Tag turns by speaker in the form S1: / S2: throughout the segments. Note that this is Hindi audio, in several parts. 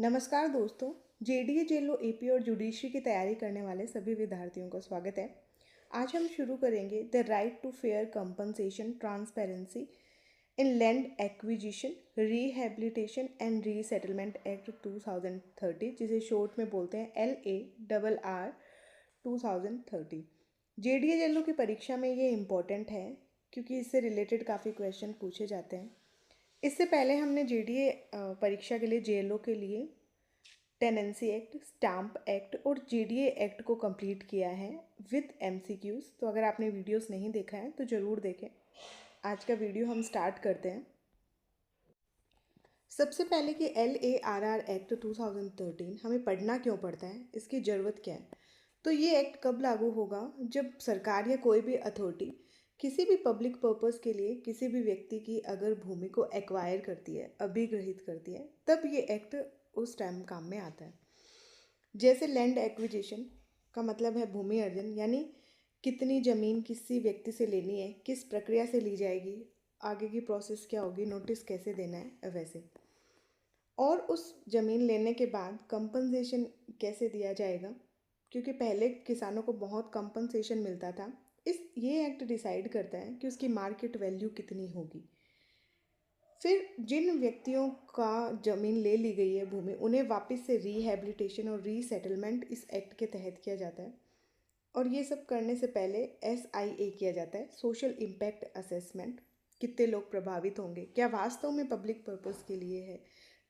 S1: नमस्कार दोस्तों। जेडीए जेलो एपी और जुडिशरी की तैयारी करने वाले सभी विद्यार्थियों का स्वागत है। आज हम शुरू करेंगे the right to fair compensation transparency in land acquisition rehabilitation and resettlement act 2030, जिसे शॉर्ट में बोलते हैं LARR 2030। जेडीए जेलो की परीक्षा में ये इम्पोर्टेंट है क्योंकि इससे रिलेटेड काफ़ी क्वेश्चन पूछे जाते हैं। इससे पहले हमने जेडीए परीक्षा के लिए जेएलओ के लिए टेनेंसी एक्ट, स्टैम्प एक्ट और जेडीए एक्ट को कंप्लीट किया है विद एमसीक्यूज। तो अगर आपने वीडियोस नहीं देखा है तो ज़रूर देखें। आज का वीडियो हम स्टार्ट करते हैं। सबसे पहले कि LARR एक्ट 2013 हमें पढ़ना क्यों पड़ता है, इसकी ज़रूरत क्या है। तो ये एक्ट कब लागू होगा? जब सरकार या कोई भी अथॉरिटी किसी भी पब्लिक पर्पस के लिए किसी भी व्यक्ति की अगर भूमि को एक्वायर करती है, अभिग्रहित करती है, तब ये एक्ट उस टाइम काम में आता है। जैसे लैंड एक्विजिशन का मतलब है भूमि अर्जन, यानी कितनी ज़मीन किसी व्यक्ति से लेनी है, किस प्रक्रिया से ली जाएगी, आगे की प्रोसेस क्या होगी, नोटिस कैसे देना है, वैसे। और उस ज़मीन लेने के बाद कंपनसेशन कैसे दिया जाएगा, क्योंकि पहले किसानों को बहुत कंपनसेशन मिलता था। ये एक्ट डिसाइड करता है कि उसकी मार्केट वैल्यू कितनी होगी। फिर जिन व्यक्तियों का ज़मीन ले ली गई है भूमि, उन्हें वापस से रिहेबिलिटेशन और रीसेटलमेंट इस एक्ट के तहत किया जाता है। और ये सब करने से पहले SIA किया जाता है, सोशल इम्पैक्ट असेसमेंट। कितने लोग प्रभावित होंगे, क्या वास्तव में पब्लिक पर्पस के लिए है,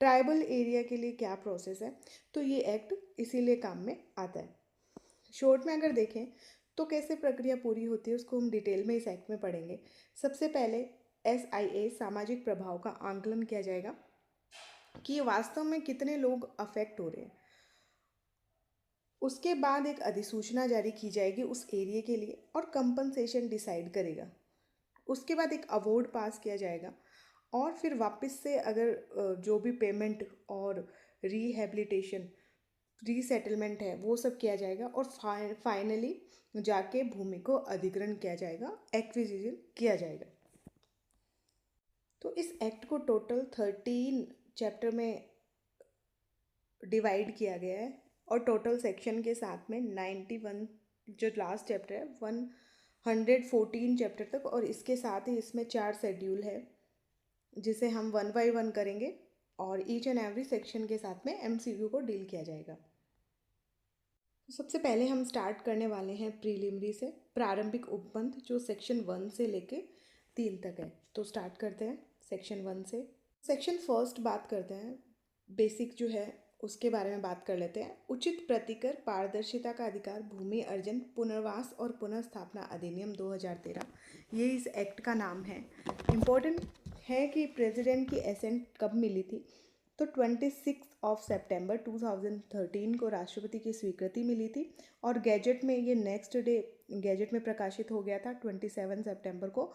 S1: ट्राइबल एरिया के लिए क्या प्रोसेस है। तो ये एक्ट इसीलिए काम में आता है। शॉर्ट में अगर देखें तो कैसे प्रक्रिया पूरी होती है उसको हम डिटेल में इस एक्ट में पढ़ेंगे। सबसे पहले SIA सामाजिक प्रभाव का आंकलन किया जाएगा कि वास्तव में कितने लोग अफेक्ट हो रहे हैं। उसके बाद एक अधिसूचना जारी की जाएगी उस एरिया के लिए और कंपनसेशन डिसाइड करेगा। उसके बाद एक अवार्ड पास किया जाएगा और फिर वापस से अगर जो भी पेमेंट और रिहेबिलिटेशन रीसेटलमेंट है वो सब किया जाएगा और फाइनली जाके भूमि को अधिग्रहण किया जाएगा, एक्विजिशन किया जाएगा। तो इस एक्ट को टोटल 13 चैप्टर में डिवाइड किया गया है और टोटल सेक्शन के साथ में 91 जो लास्ट चैप्टर है 114 चैप्टर तक, और इसके साथ ही इसमें 4 शेड्यूल है जिसे हम 1 बाय 1 करेंगे और ईच एंड एवरी सेक्शन के साथ में MCQ को डील किया जाएगा। तो सबसे पहले हम स्टार्ट करने वाले हैं प्रीलिमिनरी से, प्रारंभिक उपबंध जो सेक्शन 1 से लेके 3 तक है। तो स्टार्ट करते हैं सेक्शन 1 से। सेक्शन फर्स्ट बात करते हैं, बेसिक जो है उसके बारे में बात कर लेते हैं। उचित प्रतिकर पारदर्शिता का अधिकार भूमि अर्जन पुनर्वास और पुनर्स्थापना अधिनियम 2013, ये इस एक्ट का नाम है। इम्पोर्टेंट है कि प्रेसिडेंट की एसेंट कब मिली थी, तो 26 सितंबर 2013 को राष्ट्रपति की स्वीकृति मिली थी और गैजेट में ये नेक्स्ट डे गैजेट में प्रकाशित हो गया था 27 सितंबर को।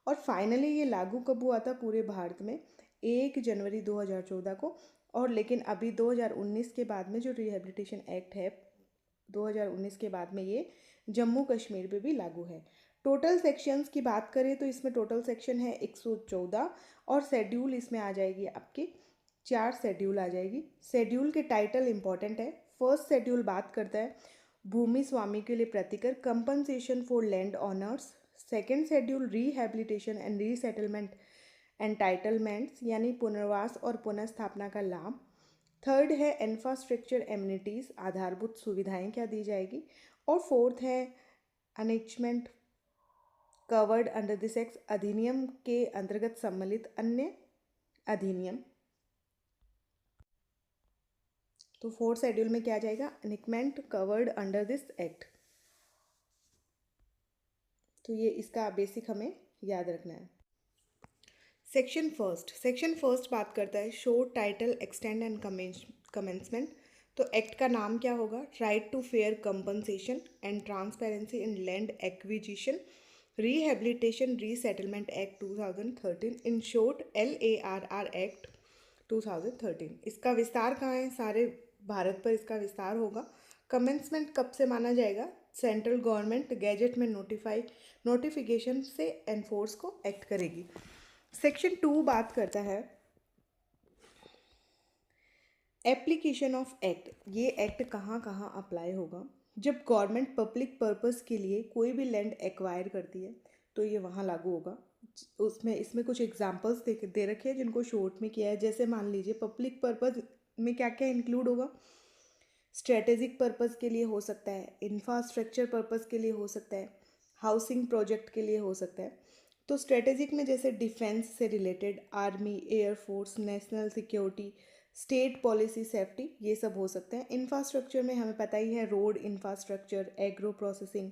S1: और फाइनली ये लागू कब हुआ था पूरे भारत में, 1 जनवरी 2014 को। और लेकिन अभी 2019 के बाद में जो रिहेबिलिटेशन एक्ट है 2019 के बाद में ये जम्मू कश्मीर पे भी लागू है। टोटल सेक्शंस की बात करें तो इसमें टोटल सेक्शन है 114 और शेड्यूल इसमें आ जाएगी आपकी 4 शेड्यूल आ जाएगी। शेड्यूल के टाइटल इंपॉर्टेंट है। फर्स्ट शेड्यूल बात करता है भूमि स्वामी के लिए प्रतिकर, compensation for land owners. Second schedule rehabilitation and resettlement entitlements, यानी पुनर्वास और पुनर्स्थापना का लाभ। थर्ड है इंफ्रास्ट्रक्चर एमिनिटीज़, आधारभूत सुविधाएं क्या दी जाएगी। और फोर्थ है अनेचमेंट कवर्ड अंडर दिस एक्ट, अधिनियम के अंतर्गत सम्मिलित अन्य अधिनियम। तो फोर्थ शेड्यूल में क्या आ जाएगा, अनेकमेंट कवर्ड अंडर दिस एक्ट। तो ये इसका बेसिक हमें याद रखना है। सेक्शन फर्स्ट बात करता है शो टाइटल एक्सटेंड एंड कमेंसमेंट। तो एक्ट का नाम क्या होगा, right to fair compensation and transparency in land acquisition rehabilitation resettlement act 2013, in short LARR act 2013। इसका विस्तार कहाँ है, सारे भारत पर इसका विस्तार होगा। कमेंसमेंट कब से माना जाएगा, सेंट्रल गवर्नमेंट गैजेट में नोटिफिकेशन से एनफोर्स को एक्ट करेगी। सेक्शन 2 बात करता है एप्लीकेशन ऑफ एक्ट, ये एक्ट कहाँ कहाँ अप्लाई होगा? जब गवर्नमेंट पब्लिक पर्पस के लिए कोई भी लैंड एक्वायर करती है तो ये वहाँ लागू होगा। उसमें इसमें कुछ एग्जांपल्स दे रखे हैं जिनको शॉर्ट में किया है। जैसे मान लीजिए पब्लिक पर्पस में क्या क्या इंक्लूड होगा? स्ट्रेटेजिक पर्पस के लिए हो सकता है, इंफ्रास्ट्रक्चर पर्पस के लिए हो सकता है, हाउसिंग प्रोजेक्ट के लिए हो सकता है। तो स्ट्रेटेजिक में जैसे डिफेंस से related, army, air force, national security, state policy, safety, ये सब हो सकते हैं। इंफ्रास्ट्रक्चर में हमें पता ही है, road infrastructure, agro processing,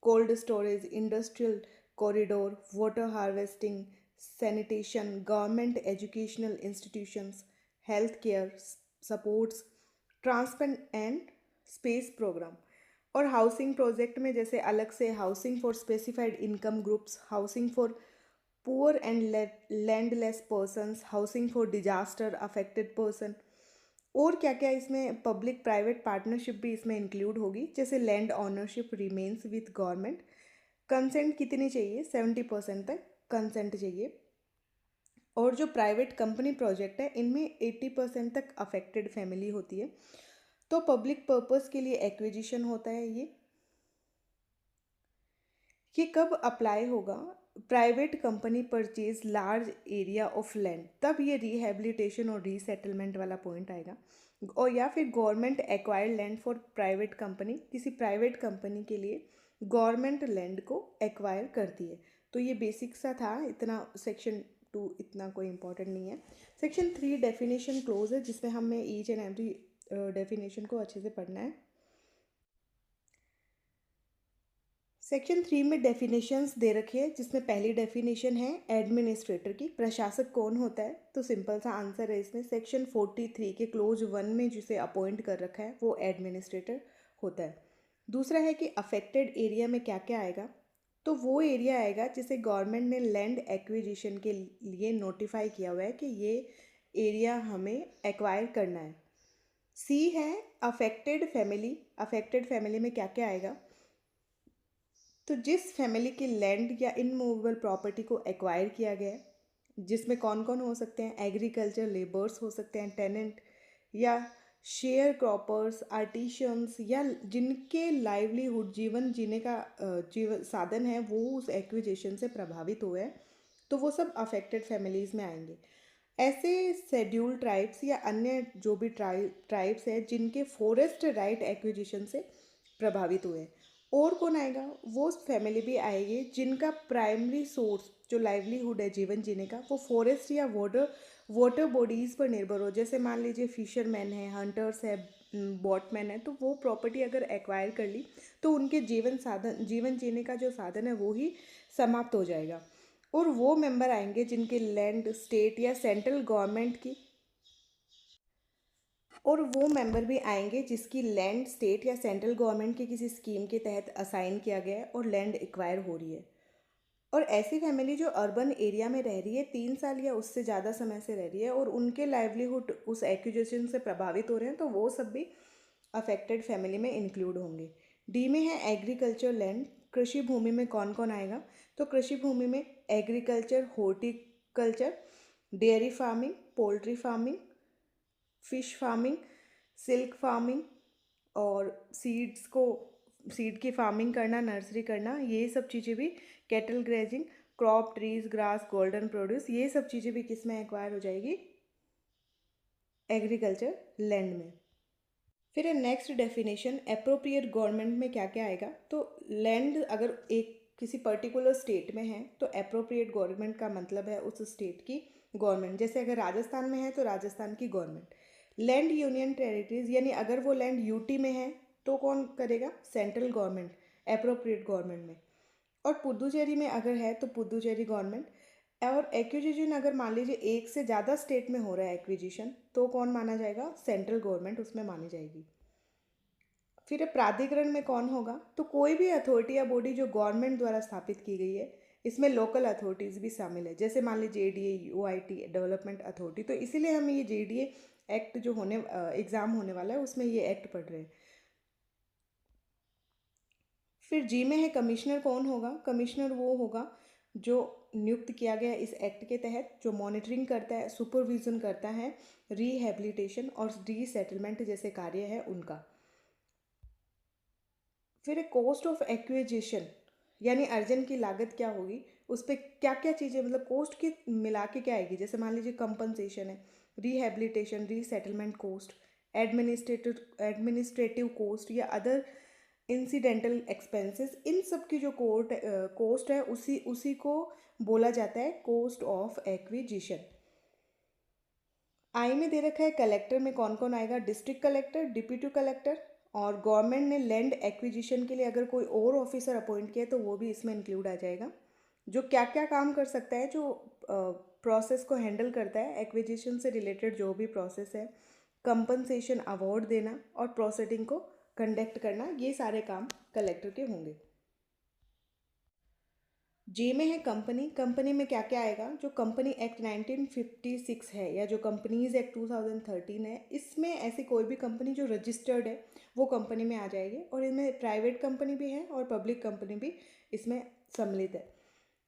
S1: cold storage, industrial corridor, water harvesting, sanitation, government educational institutions, health care supports, transport and space programme. और हाउसिंग प्रोजेक्ट में जैसे अलग से housing for specified income groups, housing for poor and landless persons, housing for disaster affected person. और क्या क्या इसमें पब्लिक प्राइवेट पार्टनरशिप भी इसमें इंक्लूड होगी। जैसे land ownership remains with government, consent कितनी चाहिए? 70% तक कंसेंट चाहिए। और जो प्राइवेट कंपनी प्रोजेक्ट है इनमें 80% तक अफेक्टेड फैमिली होती है। तो पब्लिक पर्पस के लिए एक्विजिशन होता है ये कब अप्लाई होगा? Private company purchase large area of land, तब ये रिहेबिलिटेशन और रीसेटलमेंट वाला पॉइंट आएगा। और या फिर government acquired land for private company, किसी प्राइवेट कंपनी के लिए गवर्नमेंट लैंड को एक्वायर करती है। तो ये बेसिक सा था, इतना सेक्शन 2 इतना कोई इंपॉर्टेंट नहीं है। सेक्शन 3 डेफिनेशन क्लोज है जिसमें हमें ईच एंड एवरी डेफिनेशन को अच्छे से पढ़ना है। सेक्शन 3 में डेफिनेशंस दे रखे हैं जिसमें पहली डेफिनेशन है एडमिनिस्ट्रेटर की। प्रशासक कौन होता है? तो सिंपल सा आंसर है इसमें, सेक्शन 43 के क्लोज 1 में जिसे अपॉइंट कर रखा है वो एडमिनिस्ट्रेटर होता है। दूसरा है कि अफेक्टेड एरिया में क्या क्या आएगा? तो वो एरिया आएगा जिसे गवर्नमेंट ने लैंड एक्विजिशन के लिए नोटिफाई किया हुआ है कि ये एरिया हमें एक्वायर करना है। सी है अफेक्टेड फैमिली। अफेक्टेड फैमिली में क्या क्या आएगा? तो जिस फैमिली की लैंड या इनमूवेबल प्रॉपर्टी को एक्वायर किया गया है, जिसमें कौन कौन हो सकते हैं? एग्रीकल्चर लेबर्स हो सकते हैं, टेनेंट या शेयर क्रॉपर्स, आर्टिशंस, या जिनके लाइवलीहुड जीवन जीने का जीवन साधन है वो उस एक्विजिशन से प्रभावित हुए हैं, तो वो सब अफेक्टेड फैमिलीज़ में आएंगे। ऐसे शेड्यूल ट्राइब्स या अन्य जो भी ट्राइब्स हैं जिनके फॉरेस्ट राइट एक्विजिशन से प्रभावित हुए हैं। और कौन आएगा? वो फैमिली भी आएगी जिनका प्राइमरी सोर्स जो लाइवलीहुड है जीवन जीने का वो फॉरेस्ट या वाटर बॉडीज़ पर निर्भर हो। जैसे मान लीजिए फिशरमैन है, हंटर्स है, बोटमैन है, तो वो प्रॉपर्टी अगर एक्वायर कर ली तो उनके जीवन जीने का जो साधन है वो ही समाप्त हो जाएगा। और वो मेंबर आएंगे जिनके लैंड स्टेट या सेंट्रल गवर्नमेंट की, और वो मेंबर भी आएंगे जिसकी लैंड स्टेट या सेंट्रल गवर्नमेंट की किसी स्कीम के तहत असाइन किया गया है और लैंड एक्वायर हो रही है। और ऐसी फैमिली जो अर्बन एरिया में रह रही है, 3 साल या उससे ज़्यादा समय से रह रही है और उनके लाइवलीहुड उस एक्विजिशन से प्रभावित हो रहे हैं, तो वो सब भी अफेक्टेड फैमिली में इंक्लूड होंगे। डी में है एग्रीकल्चर लैंड। कृषि भूमि में कौन कौन आएगा? तो कृषि भूमि में agriculture, horticulture, dairy farming, poultry farming, fish farming, silk farming, और सीड की फार्मिंग करना, नर्सरी करना, ये सब चीज़ें भी, cattle grazing, crop trees, grass, golden produce, ये सब चीज़ें भी किस में एक्वायर हो जाएगी? एग्रीकल्चर लैंड में। फिर नेक्स्ट डेफिनेशन अप्रोप्रिएट गवर्नमेंट में क्या क्या आएगा? तो लैंड अगर एक किसी पर्टिकुलर स्टेट में है तो अप्रोप्रिएट गवर्नमेंट का मतलब है उस स्टेट की गवर्नमेंट। जैसे अगर राजस्थान में है तो राजस्थान की गवर्नमेंट। लैंड यूनियन टेरिटरीज यानी अगर वो लैंड यूटी में है तो कौन करेगा? सेंट्रल गवर्नमेंट अप्रोप्रिएट गवर्नमेंट में। और पुदुचेरी में अगर है तो पुदुचेरी गवर्नमेंट। और एक्विजिशन अगर मान लीजिए एक से ज़्यादा स्टेट में हो रहा है एक्विजिशन तो कौन माना जाएगा? सेंट्रल गवर्नमेंट उसमें मानी जाएगी। फिर प्राधिकरण में कौन होगा? तो कोई भी अथॉरिटी या बॉडी जो गवर्नमेंट द्वारा स्थापित की गई है। इसमें लोकल अथॉरिटीज़ भी शामिल है, जैसे मान लीजिए जेडीए, यूआईटी, डेवलपमेंट अथॉरिटी। तो इसीलिए हम ये जेडीए एक्ट जो एग्ज़ाम होने वाला है उसमें ये एक्ट पढ़ रहे हैं। फिर जी में है कमिश्नर कौन होगा? कमिश्नर वो होगा जो नियुक्त किया गया इस एक्ट के तहत, जो मॉनिटरिंग करता है, सुपरविजन करता है रिहेबिलिटेशन और रीसेटलमेंट जैसे कार्य है उनका। फिर कॉस्ट ऑफ एक्विजिशन यानी अर्जन की लागत क्या होगी, उस पर क्या क्या चीज़ें, मतलब कॉस्ट की मिला के क्या आएगी। जैसे मान लीजिए कंपनसेशन है, rehabilitation, resettlement cost, administrative cost या अदर इंसिडेंटल एक्सपेंसेस, इन सब की जो कॉस्ट है उसी उसी को बोला जाता है कॉस्ट ऑफ एक्विजिशन। आई में दे रखा है कलेक्टर में कौन कौन आएगा, डिस्ट्रिक्ट कलेक्टर, डिप्यूटी कलेक्टर, और गवर्नमेंट ने लैंड एक्विजिशन के लिए अगर कोई और ऑफिसर अपॉइंट किया तो वो भी इसमें इंक्लूड आ जाएगा। जो क्या क्या काम कर सकता है, जो प्रोसेस को हैंडल करता है, एक्विजिशन से रिलेटेड जो भी प्रोसेस है, कंपनसेशन अवार्ड देना और प्रोसीडिंग को कंडक्ट करना, ये सारे काम कलेक्टर के होंगे। जे में है कंपनी। कंपनी में क्या क्या आएगा, जो कंपनी एक्ट 1956 है या जो कंपनीज एक्ट 2013 है, इसमें ऐसी कोई भी कंपनी जो रजिस्टर्ड है वो कंपनी में आ जाएगी, और इनमें प्राइवेट कंपनी भी है और पब्लिक कंपनी भी इसमें सम्मिलित है।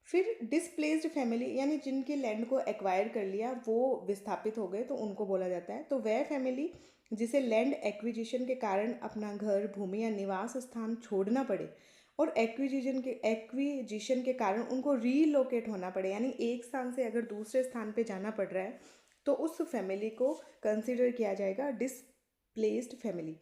S1: फिर डिस्प्लेस्ड फैमिली यानी जिनकी लैंड को एक्वायर कर लिया, वो विस्थापित हो गए, तो उनको बोला जाता है। तो वह फैमिली जिसे लैंड एक्विजिशन के कारण अपना घर, भूमि या निवास स्थान छोड़ना पड़े और एक्विजिशन के कारण उनको रीलोकेट होना पड़े, यानी एक स्थान से अगर दूसरे स्थान पे जाना पड़ रहा है, तो उस फैमिली को कंसिडर किया जाएगा डिस्प्लेस्ड फैमिली।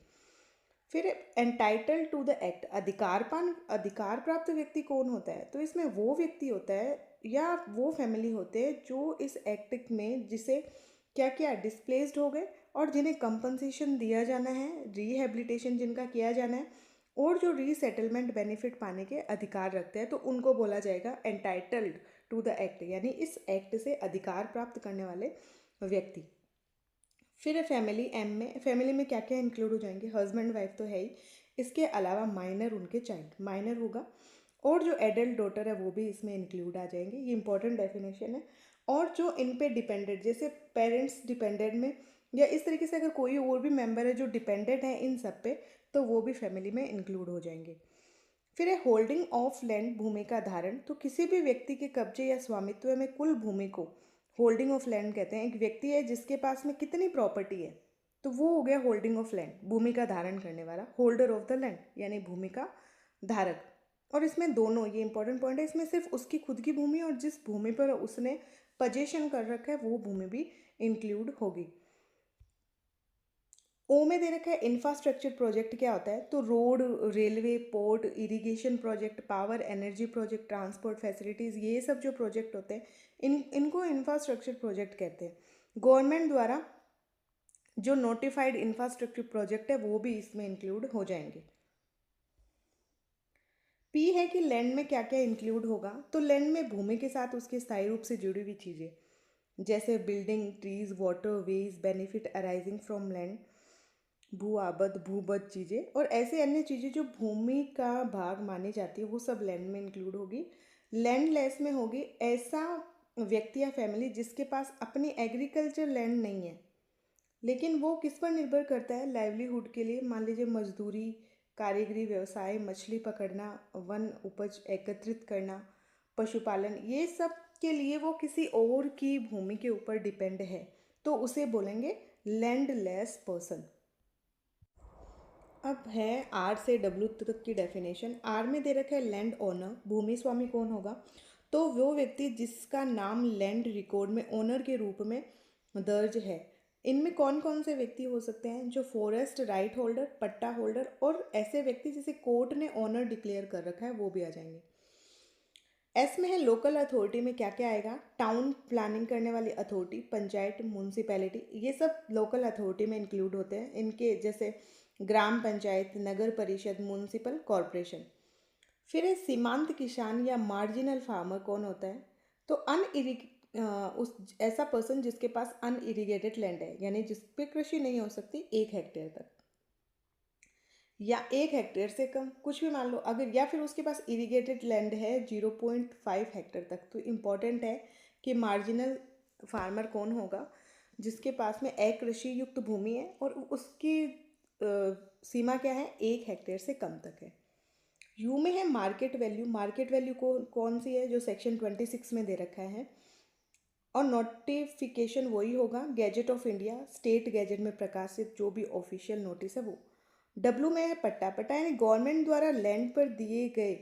S1: फिर एंटाइटल टू द एक्ट, अधिकार प्राप्त व्यक्ति कौन होता है, तो इसमें वो व्यक्ति होता है या वो फैमिली होते हैं जो इस एक्ट में जिसे क्या क्या डिस्प्लेस्ड हो गए और जिन्हें कंपनसेशन दिया जाना है, रिहेबिलिटेशन जिनका किया जाना है, और जो रीसेटलमेंट बेनिफिट पाने के अधिकार रखते हैं, तो उनको बोला जाएगा एंटाइटल्ड टू द एक्ट, यानी इस एक्ट से अधिकार प्राप्त करने वाले व्यक्ति। फिर फैमिली, एम में फैमिली में क्या क्या इंक्लूड हो जाएंगे, हस्बैंड वाइफ तो है ही, इसके अलावा माइनर, उनके चाइल्ड माइनर होगा, और जो एडल्ट डॉटर है वो भी इसमें इंक्लूड आ जाएंगे। ये इंपॉर्टेंट डेफिनेशन है। और जो इन पे डिपेंडेंट, जैसे पेरेंट्स डिपेंडेंट में या इस तरीके से अगर कोई और भी मेंबर है जो डिपेंडेंट है इन सब पे, तो वो भी फैमिली में इंक्लूड हो जाएंगे। फिर है होल्डिंग ऑफ लैंड, भूमि का धारण। तो किसी भी व्यक्ति के कब्जे या स्वामित्व में कुल भूमि को होल्डिंग ऑफ लैंड कहते हैं। एक व्यक्ति है जिसके पास में कितनी प्रॉपर्टी है, तो वो हो गया होल्डिंग ऑफ लैंड, भूमि का धारण करने वाला, होल्डर ऑफ द लैंड यानी भूमि का धारक। और इसमें दोनों, ये इंपॉर्टेंट पॉइंट है, इसमें सिर्फ उसकी खुद की भूमि और जिस भूमि पर उसने पजेशन कर रखा है वो भूमि भी इंक्लूड होगी। ओ में दे रखा है इंफ्रास्ट्रक्चर प्रोजेक्ट क्या होता है, तो road, railway, port, irrigation project, power energy project, transport facilities, ये सब जो प्रोजेक्ट होते हैं इनको इंफ्रास्ट्रक्चर प्रोजेक्ट कहते हैं। गवर्नमेंट द्वारा जो नोटिफाइड इंफ्रास्ट्रक्चर प्रोजेक्ट है वो भी इसमें इंक्लूड हो जाएंगे। पी है कि लैंड में क्या क्या इंक्लूड होगा, तो लैंड में भूमि के साथ उसके स्थायी रूप से जुड़ी हुई चीज़ें जैसे building, trees, water veg, benefit arising from land, भू आबद, भूबद चीज़ें और ऐसे अन्य चीज़ें जो भूमि का भाग मानी जाती है, वो सब लैंड में इंक्लूड होगी। लैंडलेस में होगी ऐसा व्यक्ति या फैमिली जिसके पास अपनी एग्रीकल्चर लैंड नहीं है, लेकिन वो किस पर निर्भर करता है लाइवलीहुड के लिए, मान लीजिए मजदूरी, कारीगरी व्यवसाय, मछली पकड़ना, वन उपज एकत्रित करना, पशुपालन, ये सब के लिए वो किसी और की भूमि के ऊपर डिपेंड है, तो उसे बोलेंगे लैंडलेस पर्सन। अब है आर से डब्ल्यू तक की डेफिनेशन। आर में दे रखा है लैंड ओनर, भूमि स्वामी कौन होगा, तो वो व्यक्ति जिसका नाम लैंड रिकॉर्ड में ओनर के रूप में दर्ज है। इनमें कौन कौन से व्यक्ति हो सकते हैं, जो फॉरेस्ट राइट होल्डर, पट्टा होल्डर और ऐसे व्यक्ति जिसे कोर्ट ने ओनर डिक्लेयर कर रखा है वो भी आ जाएंगे। एस में है लोकल अथॉरिटी में क्या क्या आएगा, टाउन प्लानिंग करने वाली अथॉरिटी, पंचायत, म्यूनसिपैलिटी, ये सब लोकल अथॉरिटी में इंक्लूड होते हैं। इनके जैसे ग्राम पंचायत, नगर परिषद, म्यूनसिपल कॉरपोरेशन। फिर है सीमांत किसान या मार्जिनल फार्मर कौन होता है, तो उस ऐसा पर्सन जिसके पास अनइरिगेटेड लैंड है, यानी जिस पे कृषि नहीं हो सकती 1 हेक्टेयर तक या 1 हेक्टेयर से कम, कुछ भी मान लो अगर, या फिर उसके पास इरिगेटेड लैंड है 0.5 हेक्टेयर तक। तो इम्पॉर्टेंट है कि मार्जिनल फार्मर कौन होगा, जिसके पास में अकृषि युक्त भूमि है और उसकी सीमा क्या है, 1 हेक्टेयर से कम तक है। यू में है मार्केट वैल्यू। मार्केट वैल्यू को कौन सी है, जो सेक्शन 26 में दे रखा है। और नोटिफिकेशन वही होगा, gadget of India, state gadget में प्रकाशित जो भी ऑफिशियल नोटिस है वो। डब्ल्यू में है पट्टा। पट्टा यानी गवर्नमेंट द्वारा लैंड पर दिए गए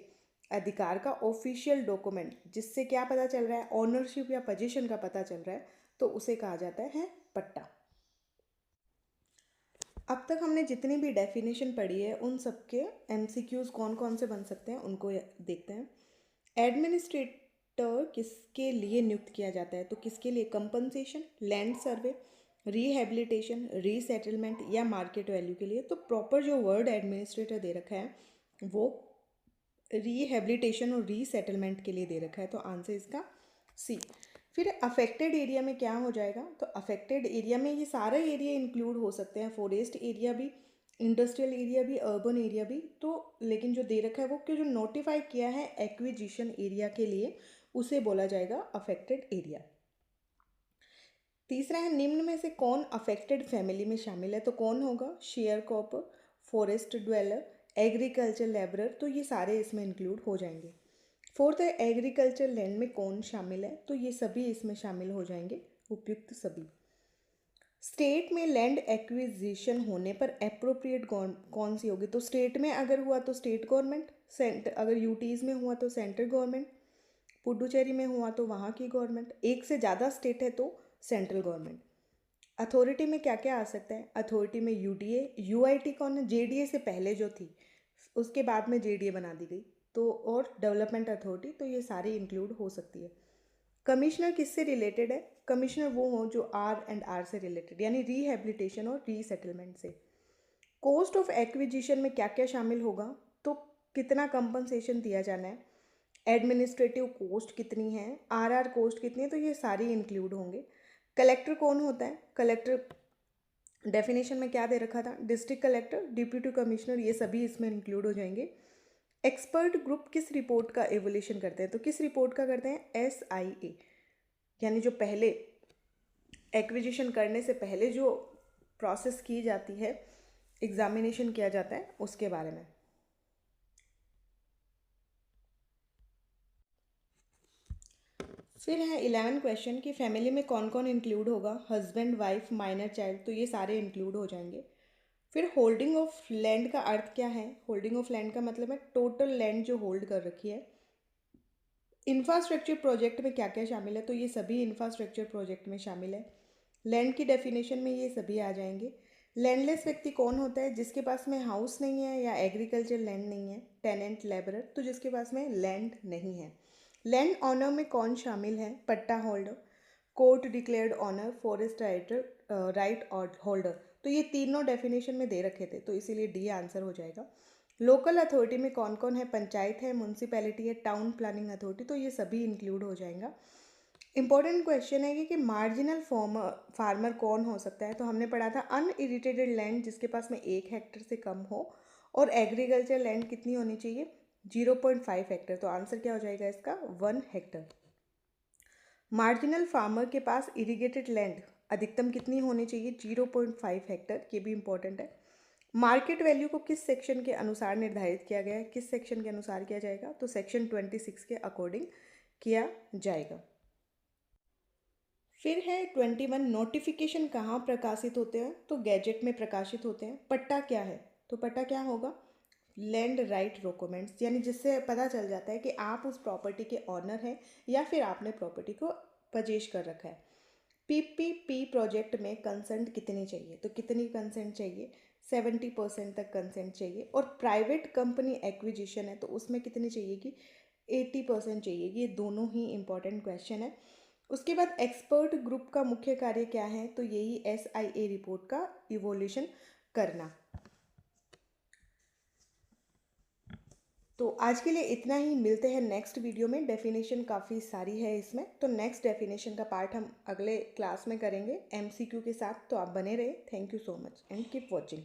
S1: अधिकार का ऑफिशियल डॉक्यूमेंट, जिससे क्या पता चल रहा है, ऑनरशिप या पोजीशन का पता चल रहा है, तो उसे कहा जाता है पट्टा। अब तक हमने जितनी भी डेफिनेशन पढ़ी है उन सबके एमसीक्यूज कौन कौन से बन सकते हैं उनको देखते हैं। एडमिनिस्ट्रेटर किसके लिए नियुक्त किया जाता है, तो किसके लिए, compensation, land survey, rehabilitation, resettlement या मार्केट वैल्यू के लिए। तो प्रॉपर जो वर्ड एडमिनिस्ट्रेटर दे रखा है वो रिहेबिलिटेशन और रीसेटलमेंट के लिए दे रखा है, तो आंसर इसका सी। फिर अफेक्टेड एरिया में क्या हो जाएगा, तो अफेक्टेड एरिया में ये सारे एरिया इंक्लूड हो सकते हैं, फॉरेस्ट एरिया भी, इंडस्ट्रियल एरिया भी, अर्बन एरिया भी। तो लेकिन जो दे रखा है वो कि जो नोटिफाई किया है एक्विजिशन एरिया के लिए, उसे बोला जाएगा अफेक्टेड एरिया। तीसरा है, निम्न में से कौन अफेक्टेड फैमिली में शामिल है, तो कौन होगा, share cropper, forest dweller, agriculture labourer, तो ये सारे इसमें इंक्लूड हो जाएंगे। फोर्थ है, एग्रीकल्चर लैंड में कौन शामिल है, तो ये सभी इसमें शामिल हो जाएंगे, उपयुक्त सभी। स्टेट में लैंड एक्विजिशन होने पर अप्रोप्रिएट कौन सी होगी, तो स्टेट में अगर हुआ तो स्टेट गवर्नमेंट, सेंटर अगर यूटीज़ में हुआ तो सेंट्रल गवर्नमेंट, पुडुचेरी में हुआ तो वहाँ की गवर्नमेंट, एक से ज़्यादा स्टेट है तो सेंट्रल गवर्नमेंट। अथॉरिटी में क्या क्या आ सकता है, अथॉरिटी में यूडीए, यूआईटी कौन है, जेडीए से पहले जो थी उसके बाद में जेडीए बना दी गई, तो और डेवलपमेंट अथॉरिटी, तो ये सारी इंक्लूड हो सकती है। कमिश्नर किससे रिलेटेड है, कमिश्नर वो हो जो आर एंड आर से रिलेटेड, यानी रिहेबिलिटेशन और रीसेटलमेंट से। कॉस्ट ऑफ एक्विजिशन में क्या क्या शामिल होगा, तो कितना कंपनसेशन दिया जाना है, एडमिनिस्ट्रेटिव कॉस्ट कितनी है, आरआर कॉस्ट कितनी है, तो ये सारी इंक्लूड होंगे। कलेक्टर कौन होता है, कलेक्टर डेफिनेशन में क्या दे रखा था, डिस्ट्रिक्ट कलेक्टर, डिप्यूटी कमिश्नर, ये सभी इसमें इंक्लूड हो जाएंगे। एक्सपर्ट ग्रुप किस रिपोर्ट का एवोल्यूशन करते हैं, तो किस रिपोर्ट का करते हैं, SIA, यानी जो पहले एक्विजिशन करने से पहले जो प्रोसेस की जाती है, एग्जामिनेशन किया जाता है, उसके बारे में। फिर है 11 क्वेश्चन कि फैमिली में कौन कौन इंक्लूड होगा, हस्बैंड, वाइफ, माइनर चाइल्ड, तो ये सारे इंक्लूड हो जाएंगे। फिर होल्डिंग ऑफ लैंड का अर्थ क्या है, होल्डिंग ऑफ लैंड का मतलब है टोटल लैंड जो होल्ड कर रखी है। इंफ्रास्ट्रक्चर प्रोजेक्ट में क्या क्या शामिल है, तो ये सभी इंफ्रास्ट्रक्चर प्रोजेक्ट में शामिल है। लैंड की डेफिनेशन में ये सभी आ जाएंगे। लैंडलेस व्यक्ति कौन होता है, जिसके पास में हाउस नहीं है या एग्रीकल्चर लैंड नहीं है, टेनेंट, लेबरर, तो जिसके पास में लैंड नहीं है। लैंड ऑनर में कौन शामिल है, patta holder, court declared owner, forest writer, right holder, तो ये तीनों डेफिनेशन में दे रखे थे, तो इसीलिए डी आंसर हो जाएगा। लोकल अथॉरिटी में कौन कौन है, पंचायत है, म्यूनसिपैलिटी है, टाउन प्लानिंग अथॉरिटी, तो ये सभी इंक्लूड हो जाएगा। इंपॉर्टेंट क्वेश्चन है कि मार्जिनल फार्मर कौन हो सकता है, तो हमने पढ़ा था अनइरिटेटेड लैंड जिसके पास में 1 हेक्टर से कम हो, और एग्रीकल्चर लैंड कितनी होनी चाहिए, 0.5 हेक्टर, तो आंसर क्या हो जाएगा इसका, 1 हेक्टर। मार्जिनल फार्मर के पास इरिगेटेड लैंड अधिकतम कितनी होनी चाहिए, 0.5 हेक्टर, ये भी इंपॉर्टेंट है। मार्केट वैल्यू को किस सेक्शन के अनुसार निर्धारित किया गया है, किस सेक्शन के अनुसार किया जाएगा, तो सेक्शन 26 के अकॉर्डिंग किया जाएगा। फिर है 21, नोटिफिकेशन कहाँ प्रकाशित होते हैं, तो गैजेट में प्रकाशित होते हैं। पट्टा क्या है, तो पट्टा क्या होगा, लैंड राइट डॉक्यूमेंट्स, यानी जिससे पता चल जाता है कि आप उस प्रॉपर्टी के ऑनर हैं या फिर आपने प्रॉपर्टी को परचेज कर रखा है। PPP प्रोजेक्ट में कंसेंट कितनी चाहिए, तो कितनी कंसेंट चाहिए, 70% तक कंसेंट चाहिए। और प्राइवेट कंपनी एक्विजिशन है तो उसमें कितनी चाहिए कि 80% चाहिए। ये दोनों ही इंपॉर्टेंट क्वेश्चन है। उसके बाद एक्सपर्ट ग्रुप का मुख्य कार्य क्या है, तो यही SIA रिपोर्ट का इवोल्यूशन करना। तो आज के लिए इतना ही, मिलते हैं नेक्स्ट वीडियो में। डेफिनेशन काफ़ी सारी है इसमें, तो नेक्स्ट डेफिनेशन का पार्ट हम अगले क्लास में करेंगे MCQ के साथ, तो आप बने रहे। Thank you so much and keep watching.